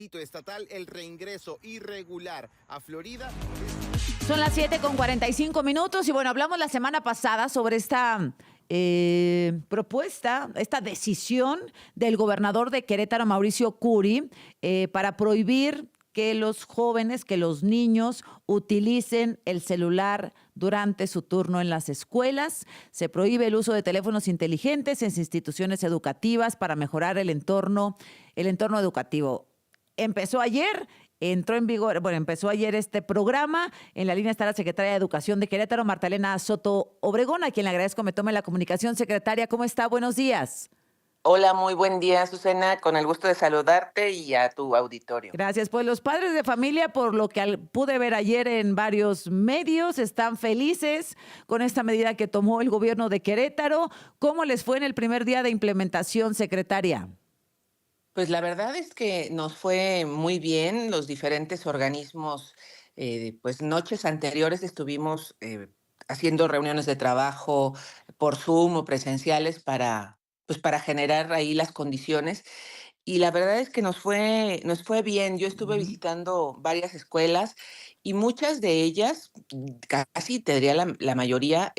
Estatal el reingreso irregular a Florida. Son las 7:45 y bueno, hablamos la semana pasada sobre esta propuesta, esta decisión del gobernador de Querétaro, Mauricio Curi, para prohibir que los jóvenes, que los niños utilicen el celular durante su turno en las escuelas. Se prohíbe el uso de teléfonos inteligentes en instituciones educativas para mejorar el entorno educativo. Empezó ayer, entró en vigor, bueno, empezó ayer este programa. En la línea está la secretaria de Educación de Querétaro, Marta Elena Soto Obregón, a quien le agradezco me tome la comunicación. Secretaria, ¿cómo está? Buenos días. Hola, muy buen día, Susana. Con el gusto de saludarte y a tu auditorio. Gracias. Pues los padres de familia, por lo que pude ver ayer en varios medios, están felices con esta medida que tomó el gobierno de Querétaro. ¿Cómo les fue en el primer día de implementación, secretaria? Pues la verdad es que nos fue muy bien. Los diferentes organismos, pues noches anteriores estuvimos haciendo reuniones de trabajo por Zoom o presenciales pues para generar ahí las condiciones. Y la verdad es que nos fue bien. Yo estuve Ujú. visitando varias escuelas y muchas de ellas, casi te diría la mayoría,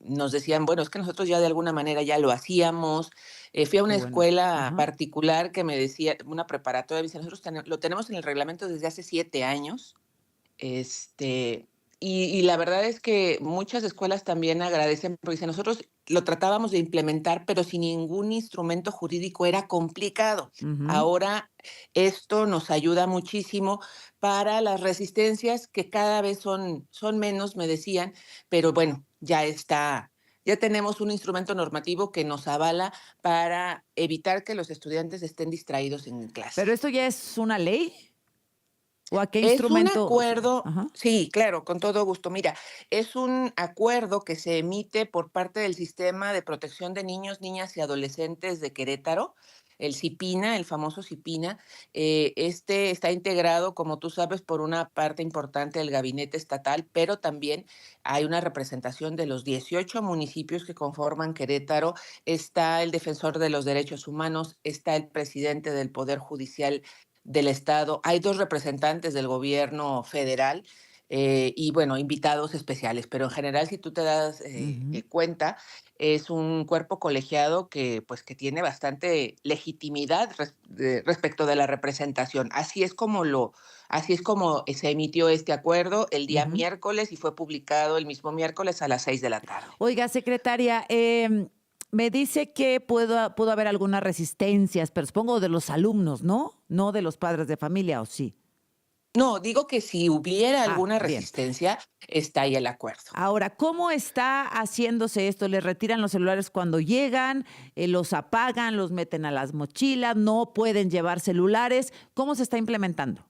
nos decían, bueno, es que nosotros ya de alguna manera ya lo hacíamos. Fui a Qué una bueno. escuela Ajá. particular que me decía, una preparatoria, me dice, nosotros lo tenemos en el reglamento desde hace 7 años. Este, y la verdad es que muchas escuelas también agradecen, porque dicen, nosotros lo tratábamos de implementar, pero sin ningún instrumento jurídico era complicado. Ujú. Ahora esto nos ayuda muchísimo para las resistencias, que cada vez son menos, me decían, pero bueno, ya tenemos un instrumento normativo que nos avala para evitar que los estudiantes estén distraídos en clase. ¿Pero esto ya es una ley? ¿O a qué Es un instrumento? acuerdo, Ajá. sí, claro, con todo gusto. Mira, es un acuerdo que se emite por parte del Sistema de Protección de Niños, Niñas y Adolescentes de Querétaro, el CIPINA, el famoso CIPINA. Este está integrado, como tú sabes, por una parte importante del gabinete estatal, pero también hay una representación de los 18 municipios que conforman Querétaro. Está el defensor de los derechos humanos, está el presidente del Poder Judicial del Estado, hay 2 representantes del gobierno federal, y bueno, invitados especiales, pero en general, si tú te das Ujú. cuenta, es un cuerpo colegiado que, pues, que tiene bastante legitimidad respecto de la representación. Así es como se emitió este acuerdo el día Ujú. miércoles y fue publicado el mismo miércoles a las 6 de la tarde. Oiga, secretaria, me dice que pudo haber algunas resistencias, pero supongo de los alumnos, ¿no? No de los padres de familia, ¿o sí? No, digo que si hubiera Ah, alguna bien. resistencia, está ahí el acuerdo. Ahora, ¿cómo está haciéndose esto? ¿Les retiran los celulares cuando llegan? ¿Los apagan? ¿Los meten a las mochilas? ¿No pueden llevar celulares? ¿Cómo se está implementando?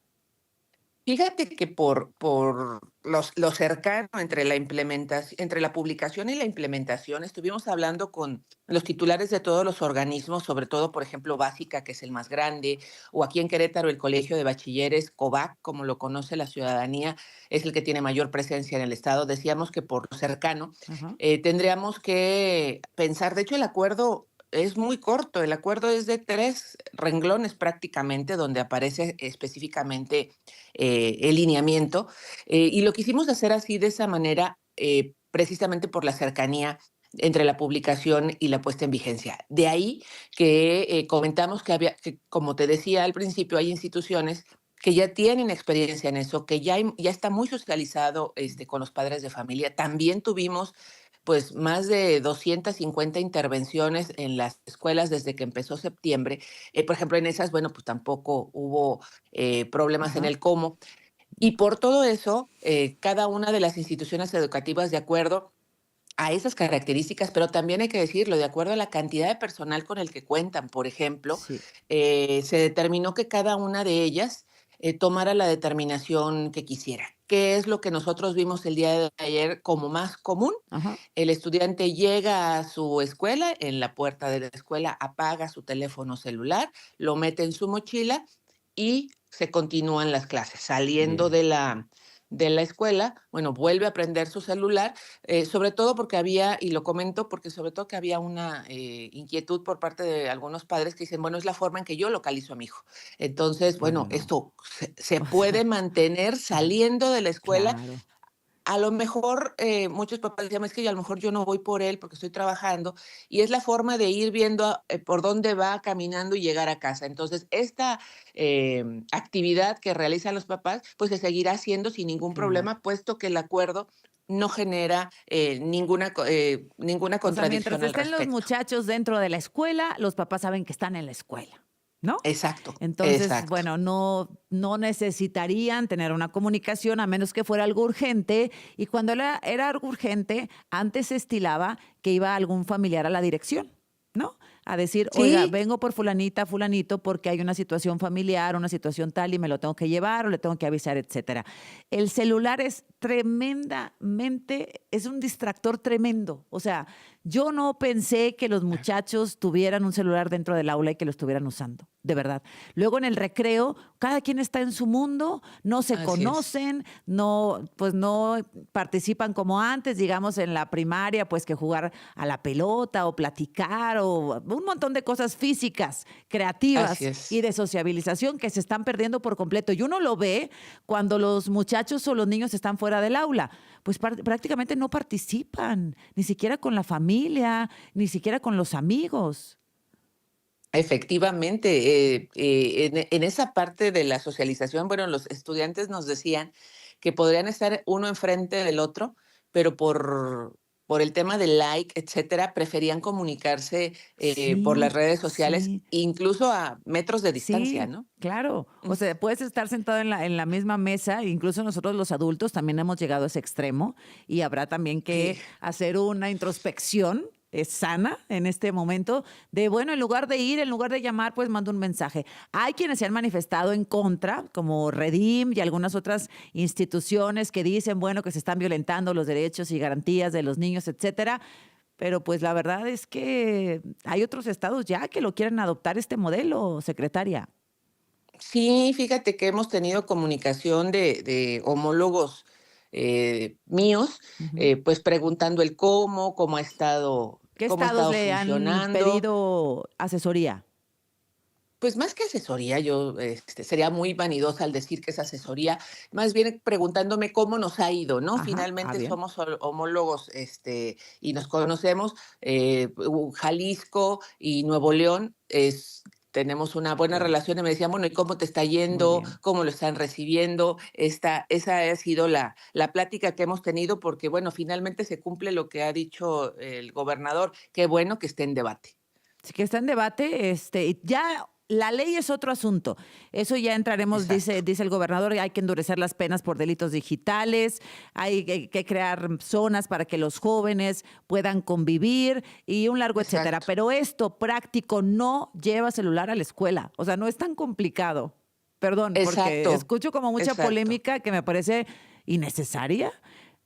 Fíjate que por lo cercano entre entre la publicación y la implementación, estuvimos hablando con los titulares de todos los organismos, sobre todo, por ejemplo, Básica, que es el más grande, o aquí en Querétaro, el Colegio de Bachilleres, COBAC, como lo conoce la ciudadanía, es el que tiene mayor presencia en el estado. Decíamos que por lo cercano, Ajá. tendríamos que pensar, de hecho, el acuerdo es muy corto, el acuerdo es de 3 renglones prácticamente, donde aparece específicamente el lineamiento. Y lo quisimos hacer así de esa manera, precisamente por la cercanía entre la publicación y la puesta en vigencia. De ahí que comentamos que, como te decía al principio, hay instituciones que ya tienen experiencia en eso, que ya está muy socializado con los padres de familia. También tuvimos pues más de 250 intervenciones en las escuelas desde que empezó septiembre. Por ejemplo, en esas, bueno, pues tampoco hubo problemas en Ajá. el cómo. Y por todo eso, cada una de las instituciones educativas, de acuerdo a esas características, pero también hay que decirlo, de acuerdo a la cantidad de personal con el que cuentan, por ejemplo, Sí. se determinó que cada una de ellas tomara la determinación que quisiera. ¿Qué es lo que nosotros vimos el día de ayer como más común? Ajá. El estudiante llega a su escuela, en la puerta de la escuela apaga su teléfono celular, lo mete en su mochila y se continúan las clases, saliendo Bien. de la escuela, bueno, vuelve a prender su celular, sobre todo porque había, y lo comento porque sobre todo que había una inquietud por parte de algunos padres que dicen, bueno, es la forma en que yo localizo a mi hijo. Entonces, bueno, Bueno, esto se o sea, puede mantener saliendo de la escuela. claro. A lo mejor, muchos papás decían: "Es que a lo mejor yo no voy por él porque estoy trabajando", y es la forma de ir viendo, por dónde va caminando y llegar a casa. Entonces, esta, actividad que realizan los papás, pues, se seguirá haciendo sin ningún Claro. problema, puesto que el acuerdo no genera, ninguna O sea, mientras contradicción al estén los respecto. muchachos dentro de la escuela, los papás saben que están en la escuela, ¿no? Exacto, Entonces, exacto. bueno, no necesitarían tener una comunicación a menos que fuera algo urgente. Y cuando era algo urgente, antes se estilaba que iba algún familiar a la dirección, ¿no? A decir, oiga, Sí, vengo por fulanita, fulanito, porque hay una situación familiar, una situación tal y me lo tengo que llevar o le tengo que avisar, etcétera. El celular es tremendamente, es un distractor tremendo. O sea, yo no pensé que los muchachos tuvieran un celular dentro del aula y que lo estuvieran usando, de verdad. Luego en el recreo, cada quien está en su mundo, no se así es. conocen, no, pues no participan como antes, digamos en la primaria, pues que jugar a la pelota o platicar o un montón de cosas físicas, Así creativas y es. de sociabilización que se están perdiendo por completo. Y uno lo ve cuando los muchachos o los niños están fuera del aula, pues prácticamente no participan, ni siquiera con la familia, ni siquiera con los amigos. Efectivamente, en esa parte de la socialización, bueno, los estudiantes nos decían que podrían estar uno enfrente del otro, pero por el tema del like, etcétera, preferían comunicarse, por las Sí, redes sociales, sí. incluso a metros de distancia, Sí, ¿no? claro. Mm, O sea, puedes estar sentado en la misma mesa, incluso nosotros los adultos también hemos llegado a ese extremo y habrá también que sí, hacer una introspección sana en este momento de, bueno, en lugar de ir, en lugar de llamar, pues mando un mensaje. Hay quienes se han manifestado en contra, como Redim y algunas otras instituciones que dicen, bueno, que se están violentando los derechos y garantías de los niños, etcétera. Pero pues la verdad es que hay otros estados ya que lo quieren adoptar este modelo, secretaria. sí, fíjate que hemos tenido comunicación de homólogos, míos, Ujú. pues preguntando el ¿Qué cómo ha estados estado le han funcionando. pedido asesoría? Pues más que asesoría, yo, sería muy vanidosa al decir que es asesoría, más bien preguntándome cómo nos ha ido, ¿no? Ajá, Finalmente bien. somos homólogos, y nos conocemos, Jalisco y Nuevo León tenemos una buena Okey, relación y me decían, bueno, ¿y cómo te está muy yendo? bien. ¿Cómo lo están recibiendo? Esa ha sido la plática que hemos tenido porque, bueno, finalmente se cumple lo que ha dicho el gobernador. Qué bueno que esté en debate. Sí que está en debate, y ya la ley es otro asunto. Eso ya entraremos, Exacto, dice el gobernador, hay que endurecer las penas por delitos digitales, hay que crear zonas para que los jóvenes puedan convivir y un largo etcétera. exacto, Pero esto práctico no lleva celular a la escuela. O sea, no es tan complicado. Perdón, porque exacto, escucho como mucha exacto. polémica que me parece innecesaria.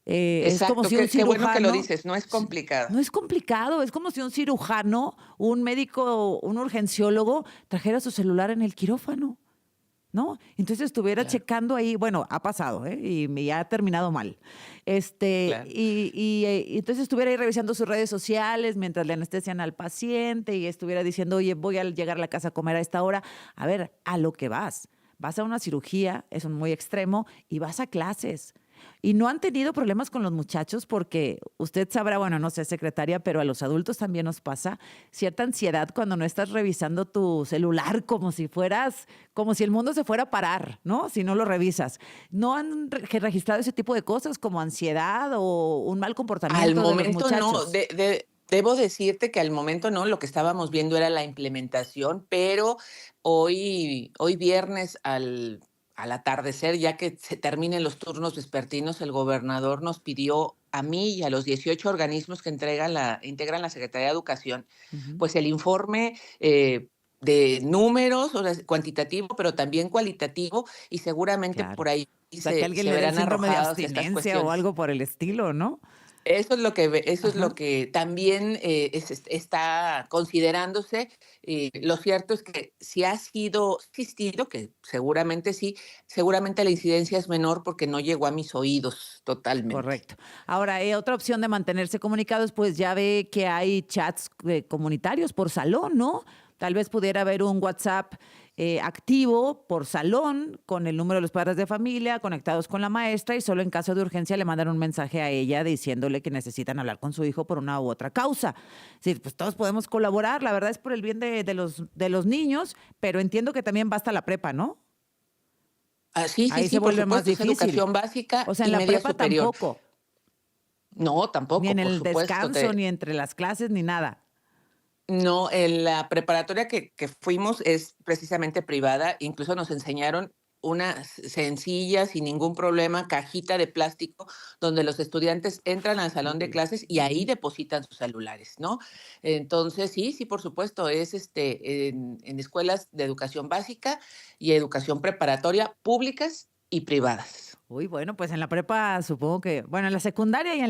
Es como Exacto, si un qué bueno que lo cirujano, dices, no es complicado. no es complicado, es como si un cirujano, un médico, un urgenciólogo trajera su celular en el quirófano, ¿no? Entonces estuviera Claro, checando ahí, bueno, ha pasado, ¿eh? Y me ha terminado mal. claro. Y entonces estuviera ahí revisando sus redes sociales mientras le anestesian al paciente y estuviera diciendo, oye, voy a llegar a la casa a comer a esta hora. A ver, a lo que vas. Vas a una cirugía, es un muy extremo, y vas a clases. Y no han tenido problemas con los muchachos porque usted sabrá, bueno, no sé, secretaria, pero a los adultos también nos pasa cierta ansiedad cuando no estás revisando tu celular como si fueras, como si el mundo se fuera a parar, ¿no? Si no lo revisas. ¿No han registrado ese tipo de cosas como ansiedad o un mal Al comportamiento de los momento no, muchachos? debo decirte que al momento no, lo que estábamos viendo era la implementación, pero hoy viernes al atardecer, ya que se terminen los turnos vespertinos, el gobernador nos pidió a mí y a los 18 organismos que integran la Secretaría de Educación, Ujú. pues el informe, de números, o sea, cuantitativo, pero también cualitativo, y seguramente Claro. por ahí O sea, que alguien se le dé el verán síndrome de arrojadas estas abstinencia o cuestiones. algo por el estilo, ¿no? Eso es lo que eso es lo Ajá, que también, está considerándose. Lo cierto es que si ha sido existido, que seguramente sí, seguramente la incidencia es menor porque no llegó a mis oídos totalmente. correcto. Ahora, otra opción de mantenerse comunicados, pues ya ve que hay chats comunitarios por salón, ¿no? Tal vez pudiera haber un WhatsApp activo por salón con el número de los padres de familia conectados con la maestra y solo en caso de urgencia le mandan un mensaje a ella diciéndole que necesitan hablar con su hijo por una u otra causa. Sí, pues todos podemos colaborar, la verdad es por el bien de los niños, pero entiendo que también basta la prepa, ¿no? Ah, sí, sí, Ahí se sí, por vuelve más supuesto, es difícil. educación básica O sea, en y la media prepa superior. tampoco, No, ni tampoco, en por el supuesto, descanso, ni te entre las clases, ni nada. no, en la preparatoria que fuimos es precisamente privada, incluso nos enseñaron una sencilla, sin ningún problema, cajita de plástico donde los estudiantes entran al salón de Uy. clases y ahí Ujú. depositan sus celulares, ¿no? Entonces, sí, sí, por supuesto, es, en escuelas de educación básica y educación preparatoria públicas y privadas. Uy, bueno, pues en la prepa supongo que, bueno, en la secundaria y en